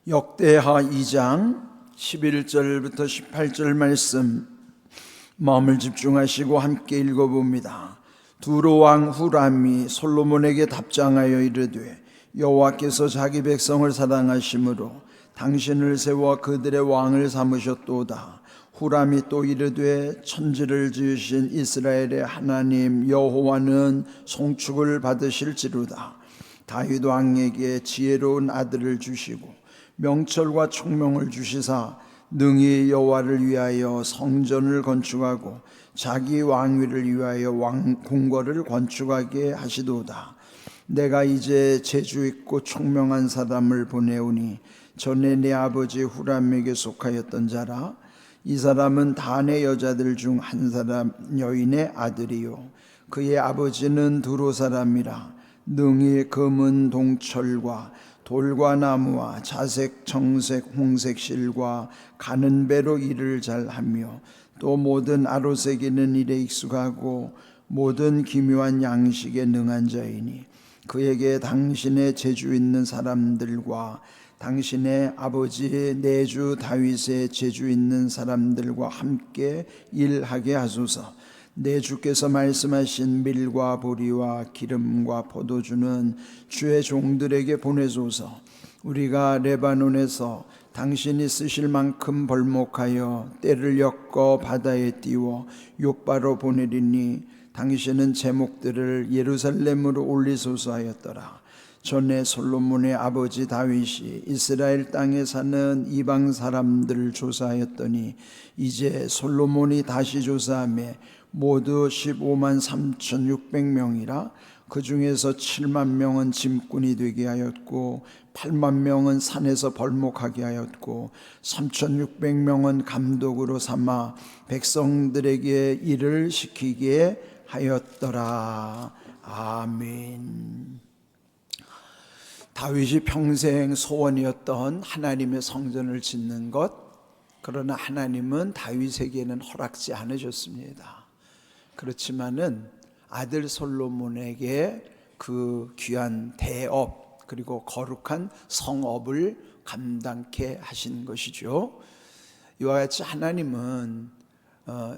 역대하 2장 11절부터 18절 말씀 마음을 집중하시고 함께 읽어봅니다. 두로 왕 후람이 솔로몬에게 답장하여 이르되 여호와께서 자기 백성을 사랑하심으로 당신을 세워 그들의 왕을 삼으셨도다. 후람이 또 이르되 천지를 지으신 이스라엘의 하나님 여호와는 송축을 받으실지로다. 다윗 왕에게 지혜로운 아들을 주시고 명철과 총명을 주시사 능히 여호와를 위하여 성전을 건축하고 자기 왕위를 위하여 궁궐을 건축하게 하시도다. 내가 이제 재주 있고 총명한 사람을 보내오니 전에 내 아버지 후람에게 속하였던 자라. 이 사람은 단의 여자들 중 한 사람 여인의 아들이요 그의 아버지는 두로 사람이라. 능히 금은 동철과 돌과 나무와 자색, 정색, 홍색 실과 가는 배로 일을 잘하며 또 모든 아로새기는 일에 익숙하고 모든 기묘한 양식에 능한 자이니 그에게 당신의 재주 있는 사람들과 당신의 아버지 내주 다윗의 재주 있는 사람들과 함께 일하게 하소서. 내 주께서 말씀하신 밀과 보리와 기름과 포도주는 주의 종들에게 보내소서. 우리가 레바논에서 당신이 쓰실 만큼 벌목하여 때를 엮어 바다에 띄워 욥바로 보내리니 당신은 제목들을 예루살렘으로 올리소서 하였더라. 전에 솔로몬의 아버지 다윗이 이스라엘 땅에 사는 이방 사람들을 조사하였더니 이제 솔로몬이 다시 조사하며 모두 15만 3,600명이라. 그 중에서 7만 명은 짐꾼이 되게 하였고 8만 명은 산에서 벌목하게 하였고 3,600명은 감독으로 삼아 백성들에게 일을 시키게 하였더라. 아멘. 다윗이 평생 소원이었던 하나님의 성전을 짓는 것, 그러나 하나님은 다윗에게는 허락지 않으셨습니다. 그렇지만은 아들 솔로몬에게 그 귀한 대업 그리고 거룩한 성업을 감당케 하신 것이죠. 이와 같이 하나님은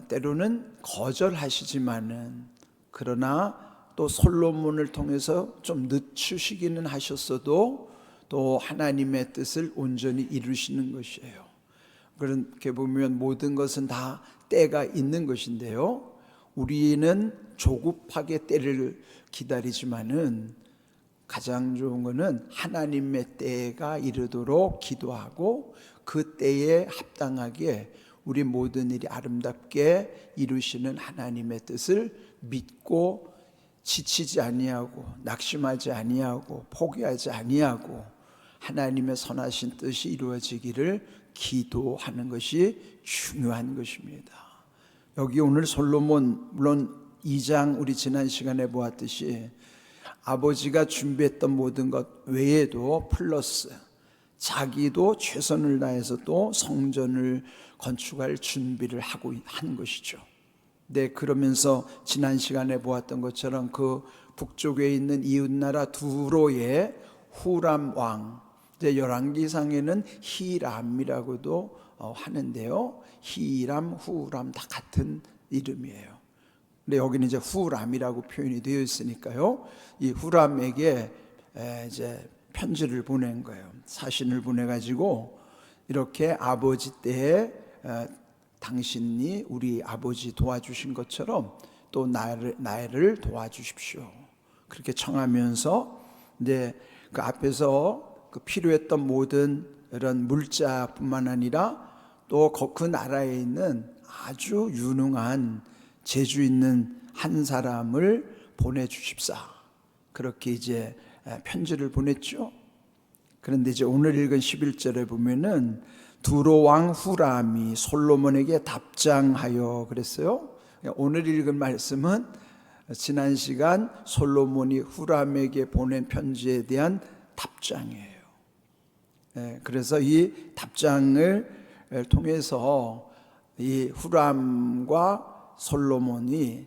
때로는 거절하시지만은 그러나 또 솔로몬을 통해서 좀 늦추시기는 하셨어도 또 하나님의 뜻을 온전히 이루시는 것이에요. 그렇게 보면 모든 것은 다 때가 있는 것인데요, 우리는 조급하게 때를 기다리지만은 가장 좋은 것은 하나님의 때가 이르도록 기도하고 그 때에 합당하게 우리 모든 일이 아름답게 이루시는 하나님의 뜻을 믿고 지치지 아니하고 낙심하지 아니하고 포기하지 아니하고 하나님의 선하신 뜻이 이루어지기를 기도하는 것이 중요한 것입니다. 여기 오늘 솔로몬, 물론 2장 우리 지난 시간에 보았듯이 아버지가 준비했던 모든 것 외에도 플러스 자기도 최선을 다해서 또 성전을 건축할 준비를 하고 한 것이죠. 네, 그러면서 지난 시간에 보았던 것처럼 그 북쪽에 있는 이웃나라 두로의 후람 왕, 이제 열왕기상에는 히람이라고도 하는데요, 히람, 후람 다 같은 이름이에요. 근데 여기는 이제 후람이라고 표현이 되어 있으니까요, 이 후람에게 이제 편지를 보낸 거예요. 사신을 보내가지고 이렇게 아버지 때에 당신이 우리 아버지 도와주신 것처럼 또 나를 도와주십시오. 그렇게 청하면서 이제 그 앞에서 그 필요했던 모든 이런 물자뿐만 아니라 또 그 나라에 있는 아주 유능한 재주 있는 한 사람을 보내주십사. 그렇게 이제 편지를 보냈죠. 그런데 이제 오늘 읽은 11절에 보면은 두로 왕 후람이 솔로몬에게 답장하여 그랬어요. 오늘 읽은 말씀은 지난 시간 솔로몬이 후람에게 보낸 편지에 대한 답장이에요. 그래서 이 답장을 통해서 이 후람과 솔로몬이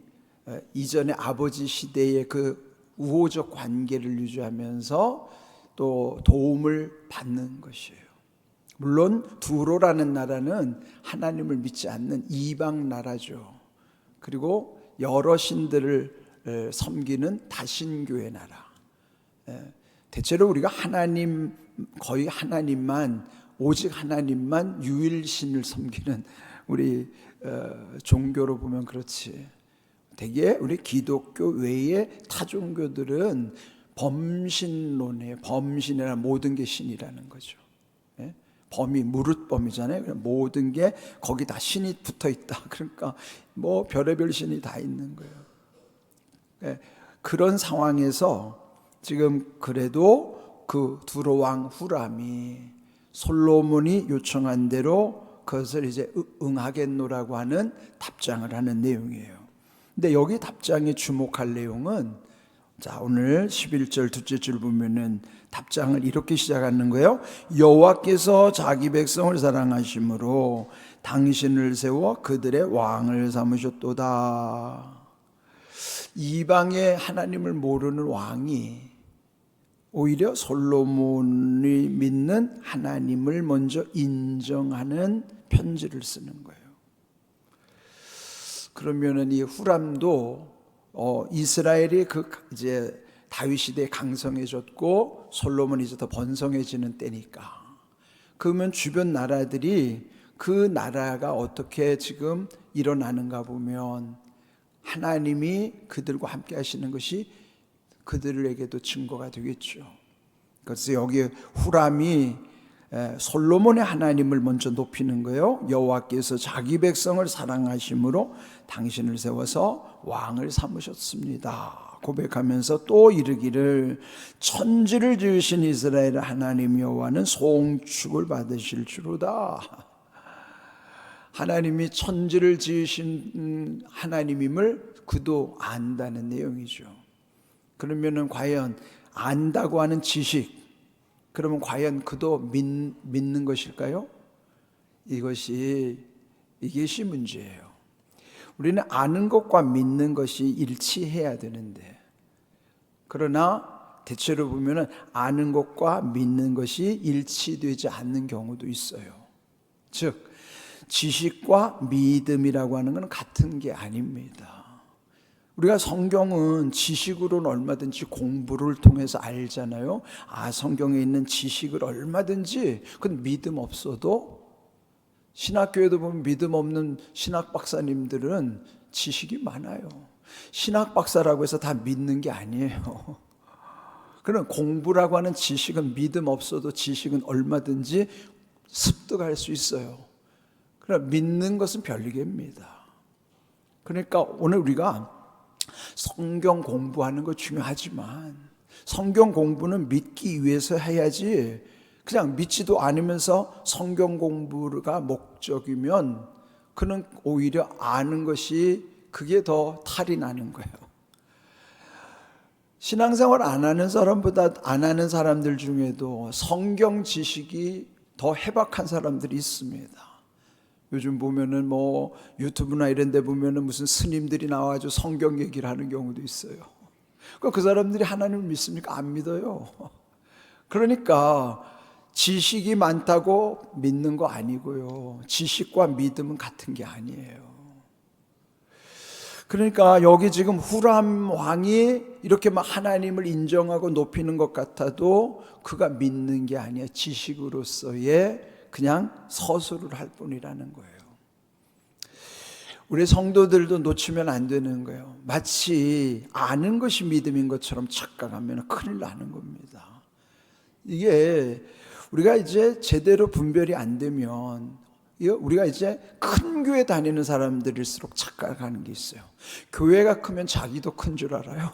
이전에 아버지 시대의 그 우호적 관계를 유지하면서 또 도움을 받는 것이에요. 물론 두로라는 나라는 하나님을 믿지 않는 이방 나라죠. 그리고 여러 신들을 섬기는 다신교의 나라. 대체로 우리가 하나님, 거의 하나님만, 오직 하나님만 유일신을 섬기는 우리 종교로 보면 그렇지. 대개 우리 기독교 외에 타 종교들은 범신론이에요. 범신이란 모든 게 신이라는 거죠. 범이 무릇범이잖아요. 모든 게 거기 다 신이 붙어 있다. 그러니까 뭐 별의별 신이 다 있는 거예요. 그런 상황에서 지금 그래도 그 두로 왕 후람이 솔로몬이 요청한 대로 그것을 이제 응하겠노라고 하는 답장을 하는 내용이에요. 근데 여기 답장에 주목할 내용은, 자, 오늘 11절 둘째 줄 보면은 답장을 이렇게 시작하는 거예요. 여호와께서 자기 백성을 사랑하심으로 당신을 세워 그들의 왕을 삼으셨도다. 이방의 하나님을 모르는 왕이 오히려 솔로몬이 믿는 하나님을 먼저 인정하는 편지를 쓰는 거예요. 그러면은 이 후람도 이스라엘이 이제 다윗 시대에 강성해졌고 솔로몬이 이제 더 번성해지는 때니까, 그러면 주변 나라들이 그 나라가 어떻게 지금 일어나는가 보면 하나님이 그들과 함께 하시는 것이 그들에게도 증거가 되겠죠. 그래서 여기 후람이 솔로몬의 하나님을 먼저 높이는 거예요. 여호와께서 자기 백성을 사랑하심으로 당신을 세워서 왕을 삼으셨습니다 고백하면서 또 이르기를, 천지를 지으신 이스라엘 하나님 여호와는 송축을 받으실 줄로다. 하나님이 천지를 지으신 하나님임을 그도 안다는 내용이죠. 그러면은 과연 안다고 하는 지식, 그러면 과연 그도 믿는 것일까요? 이것이 문제예요. 우리는 아는 것과 믿는 것이 일치해야 되는데, 그러나 대체로 보면은 아는 것과 믿는 것이 일치되지 않는 경우도 있어요. 즉, 지식과 믿음이라고 하는 것은 같은 게 아닙니다. 우리가 성경은 지식으로는 얼마든지 공부를 통해서 알잖아요. 성경에 있는 지식을 얼마든지, 그건 믿음 없어도, 신학교에도 보면 믿음 없는 신학 박사님들은 지식이 많아요. 신학 박사라고 해서 다 믿는 게 아니에요. 그런 공부라고 하는 지식은 믿음 없어도 지식은 얼마든지 습득할 수 있어요. 그러나 믿는 것은 별개입니다. 그러니까 오늘 우리가 성경 공부하는 거 중요하지만, 성경 공부는 믿기 위해서 해야지, 그냥 믿지도 않으면서 성경 공부가 목적이면 그는 오히려 아는 것이, 그게 더 탈이 나는 거예요. 신앙생활 안 하는 사람보다 안 하는 사람들 중에도 성경 지식이 더 해박한 사람들이 있습니다. 요즘 보면은 뭐 유튜브나 이런 데 보면은 무슨 스님들이 나와가지고 성경 얘기를 하는 경우도 있어요. 그 사람들이 하나님을 믿습니까? 안 믿어요. 그러니까 지식이 많다고 믿는 거 아니고요. 지식과 믿음은 같은 게 아니에요. 그러니까 여기 지금 후람 왕이 이렇게 막 하나님을 인정하고 높이는 것 같아도 그가 믿는 게 아니야. 지식으로서의 그냥 서술을 할 뿐이라는 거예요. 우리 성도들도 놓치면 안 되는 거예요. 마치 아는 것이 믿음인 것처럼 착각하면 큰일 나는 겁니다. 이게 우리가 이제 제대로 분별이 안 되면, 우리가 이제 큰 교회 다니는 사람들일수록 착각하는 게 있어요. 교회가 크면 자기도 큰 줄 알아요.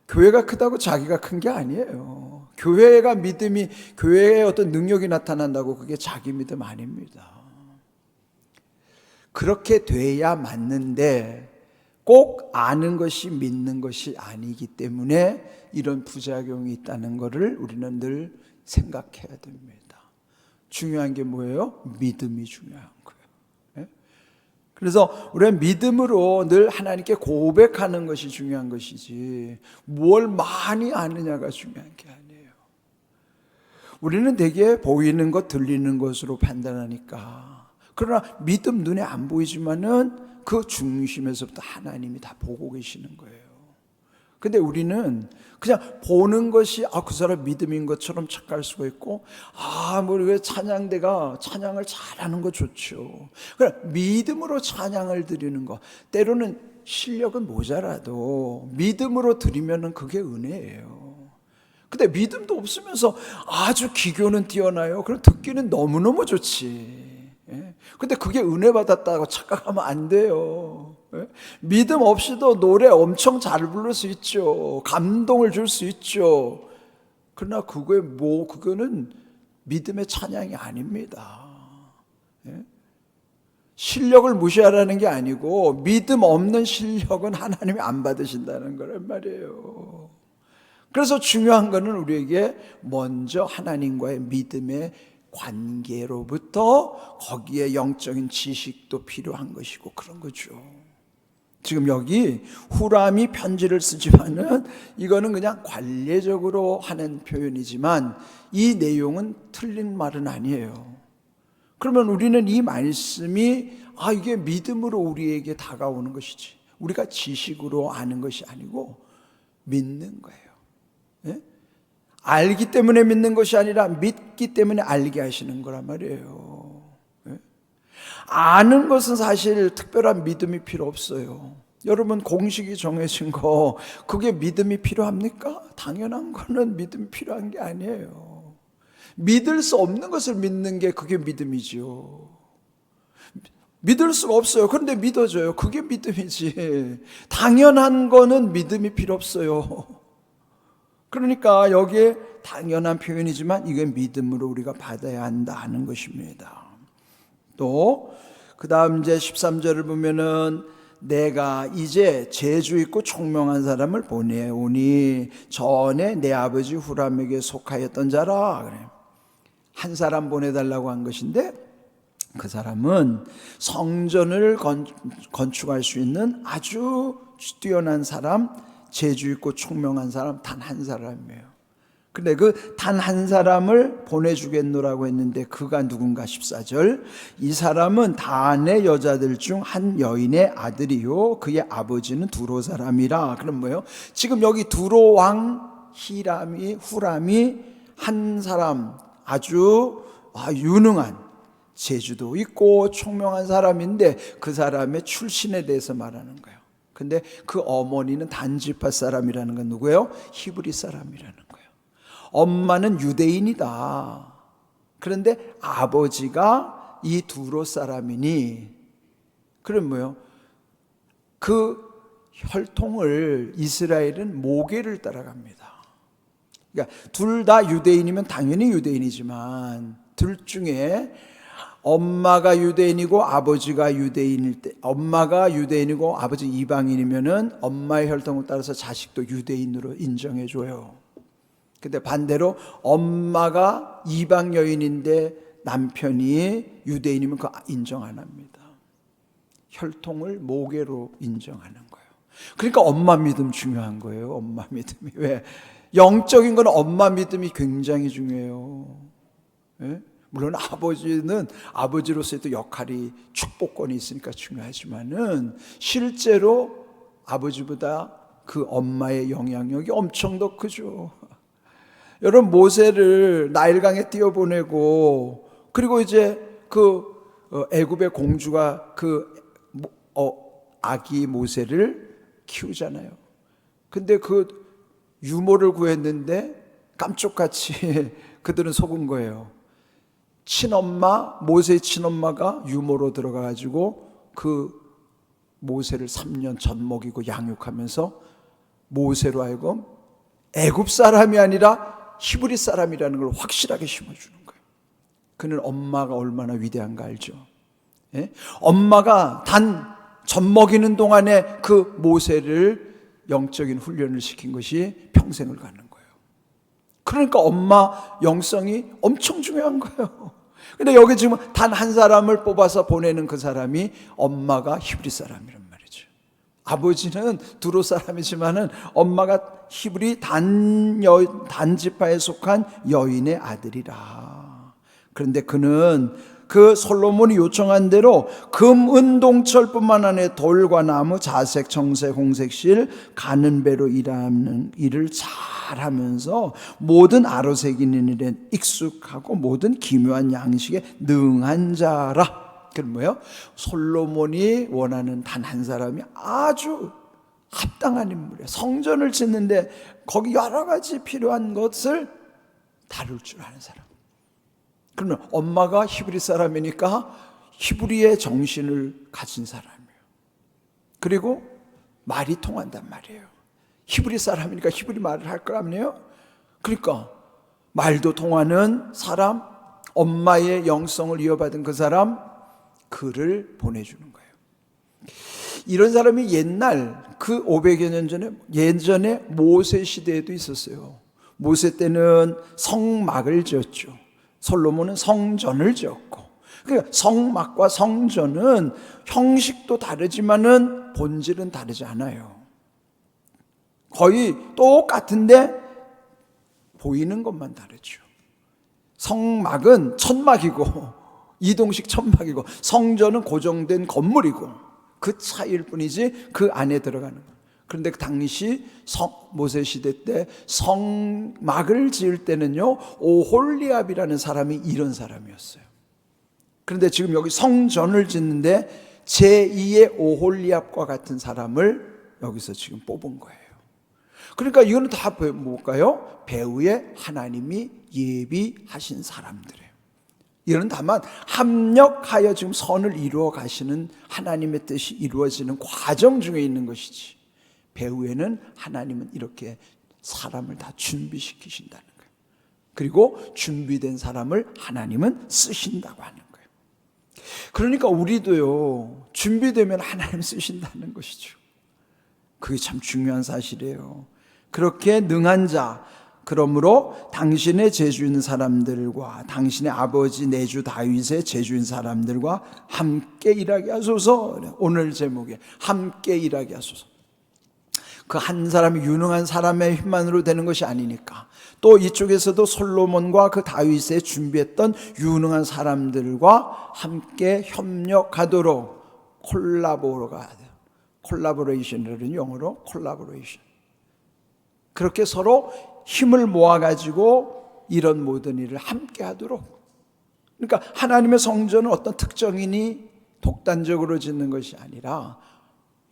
교회가 크다고 자기가 큰 게 아니에요. 교회가 믿음이, 교회에 어떤 능력이 나타난다고 그게 자기 믿음 아닙니다. 그렇게 돼야 맞는데 꼭 아는 것이 믿는 것이 아니기 때문에 이런 부작용이 있다는 것을 우리는 늘 생각해야 됩니다. 중요한 게 뭐예요? 믿음이 중요한 거예요. 그래서 우리는 믿음으로 늘 하나님께 고백하는 것이 중요한 것이지 뭘 많이 아느냐가 중요한 게 아니에요. 우리는 대개 보이는 것, 들리는 것으로 판단하니까. 그러나 믿음 눈에 안 보이지만은 그 중심에서부터 하나님이 다 보고 계시는 거예요. 근데 우리는 그냥 보는 것이 그 사람 믿음인 것처럼 착각할 수가 있고, 왜 찬양대가 찬양을 잘하는 거 좋죠. 그래, 믿음으로 찬양을 드리는 거, 때로는 실력은 모자라도 믿음으로 드리면은 그게 은혜예요. 근데 믿음도 없으면서 아주 기교는 뛰어나요. 그럼 듣기는 너무너무 좋지. 근데 그게 은혜 받았다고 착각하면 안 돼요. 믿음 없이도 노래 엄청 잘 부를 수 있죠. 감동을 줄 수 있죠. 그러나 그거는 믿음의 찬양이 아닙니다. 실력을 무시하라는 게 아니고 믿음 없는 실력은 하나님이 안 받으신다는 거란 말이에요. 그래서 중요한 거는 우리에게 먼저 하나님과의 믿음의 관계로부터 거기에 영적인 지식도 필요한 것이고 그런 거죠. 지금 여기 후람이 편지를 쓰지만은 이거는 그냥 관례적으로 하는 표현이지만 이 내용은 틀린 말은 아니에요. 그러면 우리는 이 말씀이 이게 믿음으로 우리에게 다가오는 것이지, 우리가 지식으로 아는 것이 아니고 믿는 거예요. 알기 때문에 믿는 것이 아니라 믿기 때문에 알게 하시는 거란 말이에요. 아는 것은 사실 특별한 믿음이 필요 없어요. 여러분, 공식이 정해진 거 그게 믿음이 필요합니까? 당연한 거는 믿음이 필요한 게 아니에요. 믿을 수 없는 것을 믿는 게 그게 믿음이지요. 믿을 수가 없어요. 그런데 믿어져요. 그게 믿음이지. 당연한 거는 믿음이 필요 없어요. 그러니까 여기에 당연한 표현이지만 이게 믿음으로 우리가 받아야 한다 하는 것입니다. 또 그 다음 이제 13절을 보면은 내가 이제 재주 있고 총명한 사람을 보내오니 전에 내 아버지 후람에게 속하였던 자라. 그래. 한 사람 보내달라고 한 것인데 그 사람은 성전을 건축할 수 있는 아주 뛰어난 사람, 재주 있고 총명한 사람 단 한 사람이에요. 근데 그 단 한 사람을 보내주겠노라고 했는데 그가 누군가 14절, 이 사람은 단의 여자들 중 한 여인의 아들이요 그의 아버지는 두로 사람이라. 그럼 뭐예요? 지금 여기 두로 왕 후람이 한 사람, 아주 유능한, 재주도 있고 총명한 사람인데 그 사람의 출신에 대해서 말하는 거예요. 근데 그 어머니는 단지파 사람이라는 건 누구예요? 히브리 사람이라는 거예요. 엄마는 유대인이다. 그런데 아버지가 이 두로 사람이니, 그럼 뭐예요? 그 혈통을 이스라엘은 모계를 따라갑니다. 그러니까 둘 다 유대인이면 당연히 유대인이지만 둘 중에 엄마가 유대인이고 아버지가 유대인일 때, 엄마가 유대인이고 아버지 이방인이면은 엄마의 혈통을 따라서 자식도 유대인으로 인정해 줘요. 근데 반대로 엄마가 이방 여인인데 남편이 유대인이면 그거 인정 안 합니다. 혈통을 모계로 인정하는 거예요. 그러니까 엄마 믿음 중요한 거예요. 엄마 믿음이. 왜? 영적인 건 엄마 믿음이 굉장히 중요해요. 예? 물론 아버지는 아버지로서의 또 역할이, 축복권이 있으니까 중요하지만은 실제로 아버지보다 그 엄마의 영향력이 엄청 더 크죠. 여러분, 모세를 나일강에 띄워보내고 그리고 이제 그 애굽의 공주가 그 아기 모세를 키우잖아요. 근데 그 유모를 구했는데 깜짝같이 그들은 속은 거예요. 친엄마, 모세의 친엄마가 유모로 들어가가지고 그 모세를 3년 젖 먹이고 양육하면서 모세로 하여금 애굽 사람이 아니라 히브리 사람이라는 걸 확실하게 심어주는 거예요. 그는 엄마가 얼마나 위대한가 알죠? 예? 엄마가 단 젖 먹이는 동안에 그 모세를 영적인 훈련을 시킨 것이 평생을 가는 거예요. 그러니까 엄마 영성이 엄청 중요한 거예요. 근데 여기 지금 단 한 사람을 뽑아서 보내는 그 사람이 엄마가 히브리 사람이란 말이죠. 아버지는 두로 사람이지만은 엄마가 히브리 단지파에 속한 여인의 아들이라. 그런데 그는 그 솔로몬이 요청한 대로 금, 은, 동철뿐만 아니라 돌과 나무, 자색, 청색, 홍색 실, 가는 배로 일하는 일을 잘하면서 모든 아로새기는 일에 익숙하고 모든 기묘한 양식에 능한 자라. 그건 뭐예요? 솔로몬이 원하는 단 한 사람이 아주 합당한 인물이에요. 성전을 짓는데 거기 여러 가지 필요한 것을 다룰 줄 아는 사람. 그러면 엄마가 히브리 사람이니까 히브리의 정신을 가진 사람이에요. 그리고 말이 통한단 말이에요. 히브리 사람이니까 히브리 말을 할 거 아니에요? 그러니까 말도 통하는 사람, 엄마의 영성을 이어받은 그 사람, 글을 보내주는 거예요. 이런 사람이 옛날 그 500여 년 전에 예전에 모세 시대에도 있었어요. 모세 때는 성막을 지었죠. 솔로몬은 성전을 지었고, 그러니까 성막과 성전은 형식도 다르지만은 본질은 다르지 않아요. 거의 똑같은데 보이는 것만 다르죠. 성막은 천막이고 이동식 천막이고 성전은 고정된 건물이고 그 차이일 뿐이지 그 안에 들어가는 거예요. 그런데 그 당시 모세 시대 때 성막을 지을 때는요, 오홀리압이라는 사람이 이런 사람이었어요. 그런데 지금 여기 성전을 짓는데 제2의 오홀리압과 같은 사람을 여기서 지금 뽑은 거예요. 그러니까 이거는 다 뭘까요? 배후에 하나님이 예비하신 사람들이에요. 이는 다만 합력하여 지금 선을 이루어 가시는 하나님의 뜻이 이루어지는 과정 중에 있는 것이지, 배후에는 하나님은 이렇게 사람을 다 준비시키신다는 거예요. 그리고 준비된 사람을 하나님은 쓰신다고 하는 거예요. 그러니까 우리도요, 준비되면 하나님 쓰신다는 것이죠. 그게 참 중요한 사실이에요. 그렇게 능한 자, 그러므로 당신의 제주인 사람들과 당신의 아버지 내주 다윗의 제주인 사람들과 함께 일하게 하소서. 오늘 제목에 함께 일하게 하소서. 그 한 사람이 유능한 사람의 힘만으로 되는 것이 아니니까, 또 이쪽에서도 솔로몬과 그 다윗에 준비했던 유능한 사람들과 함께 협력하도록 콜라보가 돼요. 콜라보레이션이라는 영어로 콜라보레이션. 그렇게 서로 힘을 모아가지고 이런 모든 일을 함께 하도록. 그러니까 하나님의 성전은 어떤 특정인이 독단적으로 짓는 것이 아니라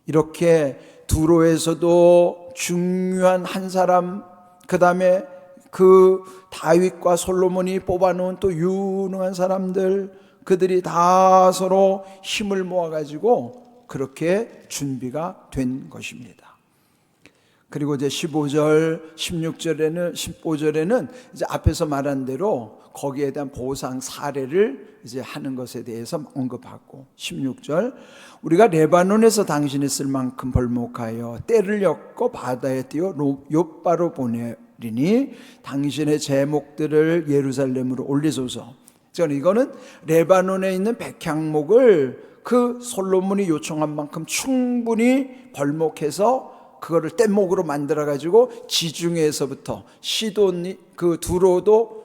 이렇게 두로에서도 중요한 한 사람, 그 다음에 그 다윗과 솔로몬이 뽑아놓은 또 유능한 사람들, 그들이 다 서로 힘을 모아가지고 그렇게 준비가 된 것입니다. 그리고 이제 15절, 16절에는, 15절에는 이제 앞에서 말한 대로 거기에 대한 보상 사례를 이제 하는 것에 대해서 언급하고, 16절, 우리가 레바논에서 당신이 쓸 만큼 벌목하여 때를 엮고 바다에 띄워 욥바로 보내리니 당신의 제목들을 예루살렘으로 올리소서. 저는 이거는 레바논에 있는 백향목을 그 솔로몬이 요청한 만큼 충분히 벌목해서 그거를 뗏목으로 만들어 가지고 지중해에서부터 시돈이, 그 두로도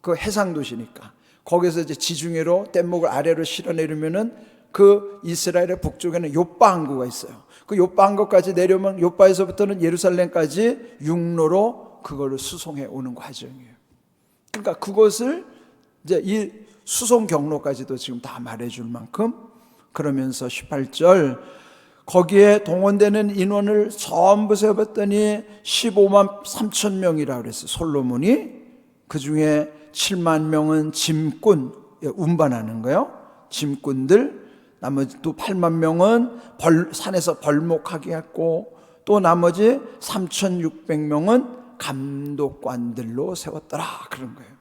그 해상 도시니까 거기서 이제 지중해로 뗏목을 아래로 실어내리면은 그 이스라엘의 북쪽에는 욥바 항구가 있어요. 그 욥바 항구까지 내려오면 욥바에서부터는 예루살렘까지 육로로 그거를 수송해 오는 과정이에요. 그러니까 그것을 이제 이 수송 경로까지도 지금 다 말해줄 만큼, 그러면서 18절, 거기에 동원되는 인원을 전부 세어봤더니 15만 3천 명이라고 그랬어요. 솔로몬이. 그 중에 7만 명은 짐꾼, 운반하는 거예요. 짐꾼들. 나머지 또 8만 명은 산에서 벌목하게 했고, 또 나머지 3,600명은 감독관들로 세웠더라, 그런 거예요.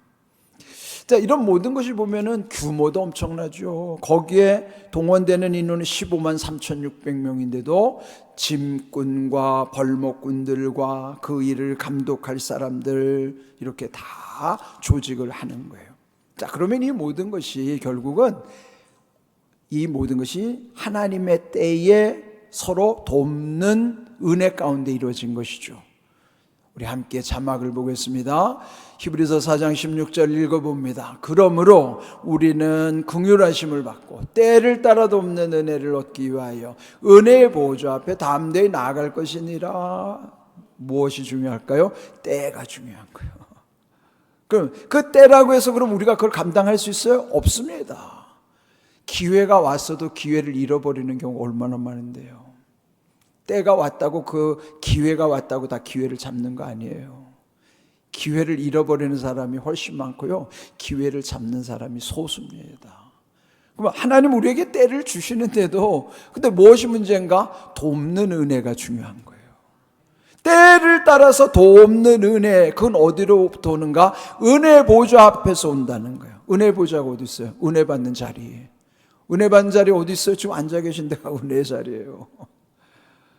자, 이런 모든 것을 보면은 규모도 엄청나죠. 거기에 동원되는 인원은 15만 3,600명인데도 짐꾼과 벌목꾼들과 그 일을 감독할 사람들, 이렇게 다 조직을 하는 거예요. 자, 그러면 이 모든 것이 결국은 이 모든 것이 하나님의 때에 서로 돕는 은혜 가운데 이루어진 것이죠. 우리 함께 자막을 보겠습니다. 히브리서 4장 16절 읽어봅니다. 그러므로 우리는 긍휼하심을 받고 때를 따라 돕는 은혜를 얻기 위하여 은혜의 보좌 앞에 담대히 나아갈 것이니라. 무엇이 중요할까요? 때가 중요한 거예요. 그럼 그 때라고 해서 그럼 우리가 그걸 감당할 수 있어요? 없습니다. 기회가 왔어도 기회를 잃어버리는 경우가 얼마나 많은데요. 때가 왔다고 그 기회가 왔다고 다 기회를 잡는 거 아니에요. 기회를 잃어버리는 사람이 훨씬 많고요, 기회를 잡는 사람이 소수입니다. 그럼 하나님 우리에게 때를 주시는데도 근데 무엇이 문제인가? 돕는 은혜가 중요한 거예요. 때를 따라서 돕는 은혜, 그건 어디로부터 오는가? 은혜 보좌 앞에서 온다는 거예요. 은혜 보좌가 어디 있어요? 은혜 받는 자리에. 은혜 받는 자리 어디 있어요? 지금 앉아 계신 데가 은혜 자리예요.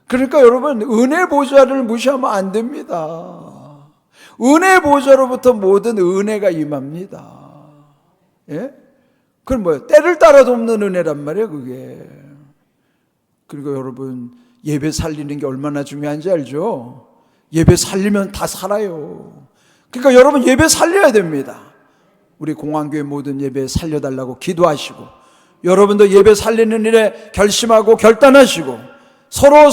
그러니까 여러분, 은혜 보좌를 무시하면 안 됩니다. 은혜 보좌로부터 모든 은혜가 임합니다. 예? 그럼 뭐예요? 때를 따라 돕는 은혜란 말이에요, 그게. 그리고 여러분, 예배 살리는 게 얼마나 중요한지 알죠? 예배 살리면 다 살아요. 그러니까 여러분, 예배 살려야 됩니다. 우리 공항교회 모든 예배 살려달라고 기도하시고, 여러분도 예배 살리는 일에 결심하고 결단하시고, 서로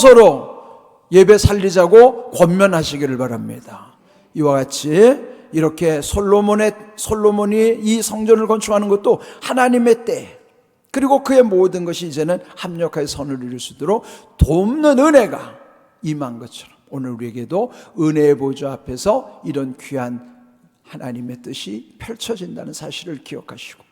예배 살리자고 권면하시기를 바랍니다. 이와 같이 이렇게 솔로몬이 이 성전을 건축하는 것도 하나님의 때, 그리고 그의 모든 것이 이제는 합력하여 선을 이룰 수 있도록 돕는 은혜가 임한 것처럼 오늘 우리에게도 은혜의 보좌 앞에서 이런 귀한 하나님의 뜻이 펼쳐진다는 사실을 기억하시고,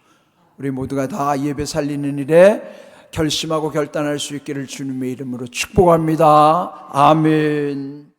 우리 모두가 다 예배 살리는 일에 결심하고 결단할 수 있기를 주님의 이름으로 축복합니다. 아멘.